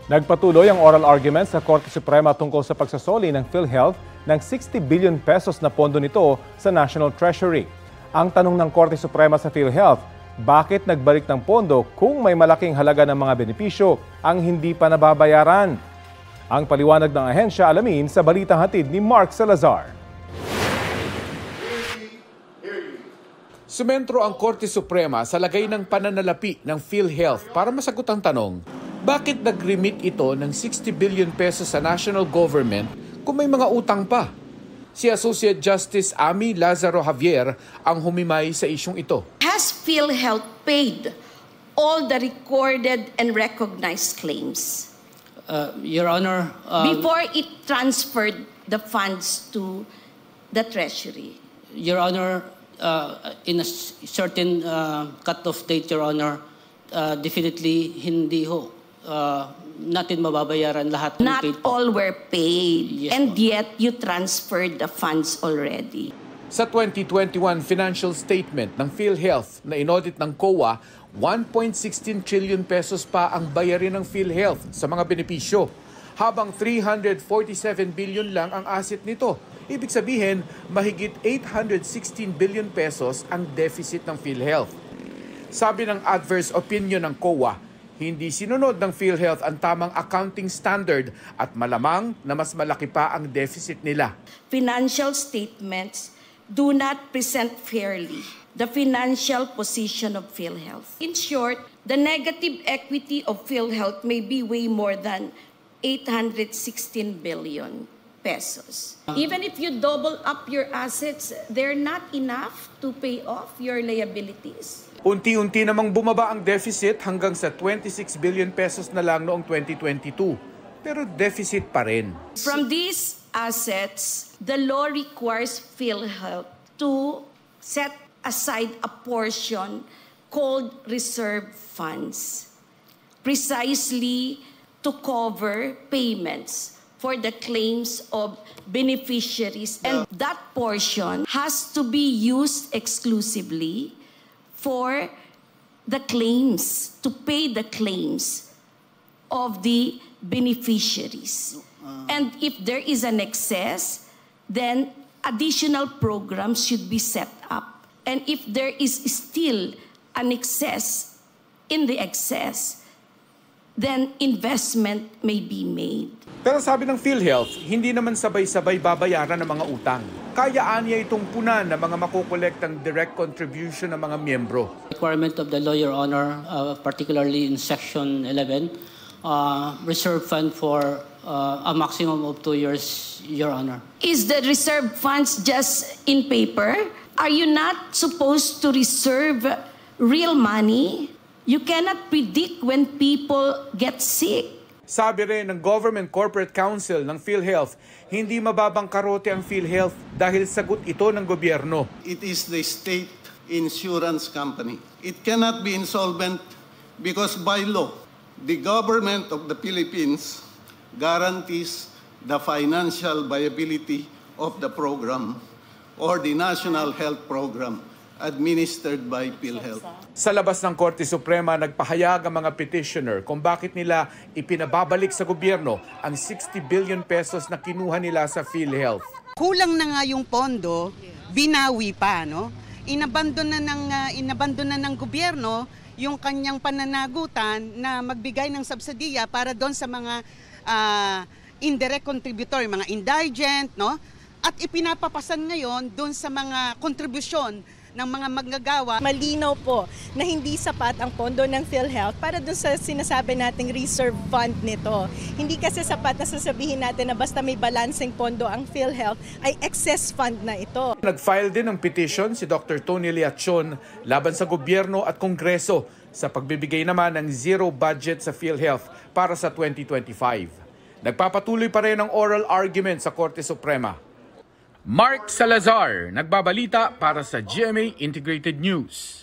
Nagpatuloy ang oral argument sa Korte Suprema tungkol sa pagsasoli ng PhilHealth ng 60 billion pesos na pondo nito sa National Treasury. Ang tanong ng Korte Suprema sa PhilHealth, bakit nagbalik ng pondo kung may malaking halaga ng mga benepisyo ang hindi pa nababayaran? Ang paliwanag ng ahensya alamin sa balitang hatid ni Mark Salazar. Sumentro ang Korte Suprema sa lagay ng pananalapi ng PhilHealth para masagot ang tanong, bakit nag-remit ito ng 60 billion pesos sa national government kung may mga utang pa? Si Associate Justice Amy Lazaro Javier ang humimay sa isyong ito. Has PhilHealth paid all the recorded and recognized claims? Your Honor, before it transferred the funds to the Treasury? Your Honor, in a certain cut-off date, Your Honor, definitely hindi ho natin mababayaran lahat ng Not paid. all were paid, Yes, and po. yet you transferred the funds already. Sa 2021 financial statement ng PhilHealth na inaudit ng COA, 1.16 trillion pesos pa ang bayarin ng PhilHealth sa mga benepisyo, habang 347 billion lang ang asset nito. Ibig sabihin, mahigit 816 billion pesos ang deficit ng PhilHealth. Sabi ng adverse opinion ng COA, hindi sinunod ng PhilHealth ang tamang accounting standard at malamang na mas malaki pa ang deficit nila. Financial statements do not present fairly the financial position of PhilHealth. In short, the negative equity of PhilHealth may be way more than 816 billion pesos. Even if you double up your assets, they're not enough to pay off your liabilities. Unti-unti namang bumaba ang deficit hanggang sa 26 billion pesos na lang noong 2022. Pero deficit pa rin. From these assets, the law requires PhilHealth to set aside a portion called reserve funds, precisely to cover payments for the claims of beneficiaries. And that portion has to be used exclusively for the claims, to pay the claims of the beneficiaries. And if there is an excess, then additional programs should be set up. And if there is still an excess in the excess, then investment may be made. Pero sabi ng PhilHealth, hindi naman sabay-sabay babayaran ng mga utang. Kayaan niya itong punan ng mga makukolektang direct contribution ng mga miyembro. Requirement of the law, Your Honor, particularly in Section 11, reserve fund for a maximum of 2 years, Your Honor. Is the reserve funds just in paper? Are you not supposed to reserve real money? You cannot predict when people get sick. Sabi rin ng Government Corporate Council ng PhilHealth, hindi mababang karote ang PhilHealth dahil sagot ito ng gobyerno. It is the state insurance company. It cannot be insolvent because by law, the government of the Philippines guarantees the financial viability of the program or the National Health Program administered by PhilHealth. Sa labas ng Korte Suprema, nagpahayag ang mga petitioner kung bakit nila ipinababalik sa gobyerno ang 60 billion pesos na kinuha nila sa PhilHealth. Kulang na nga yung pondo, binawi pa, no? Inabandon na ng gobyerno yung kanyang pananagutan na magbigay ng subsidiya para doon sa mga indirect contributor, mga indigent, no? At ipinapapasan ngayon doon sa mga kontribusyon ng mga manggagawa. Malinaw po na hindi sapat ang pondo ng PhilHealth para dun sa sinasabi nating reserve fund nito. Hindi kasi sapat na sasabihin natin na basta may balancing pondo ang PhilHealth ay excess fund na ito. Nag-file din ng petition si Dr. Tony Leachon laban sa gobyerno at kongreso sa pagbibigay naman ng zero budget sa PhilHealth para sa 2025. Nagpapatuloy pa rin ang oral argument sa Korte Suprema. Mark Salazar, nagbabalita para sa GMA Integrated News.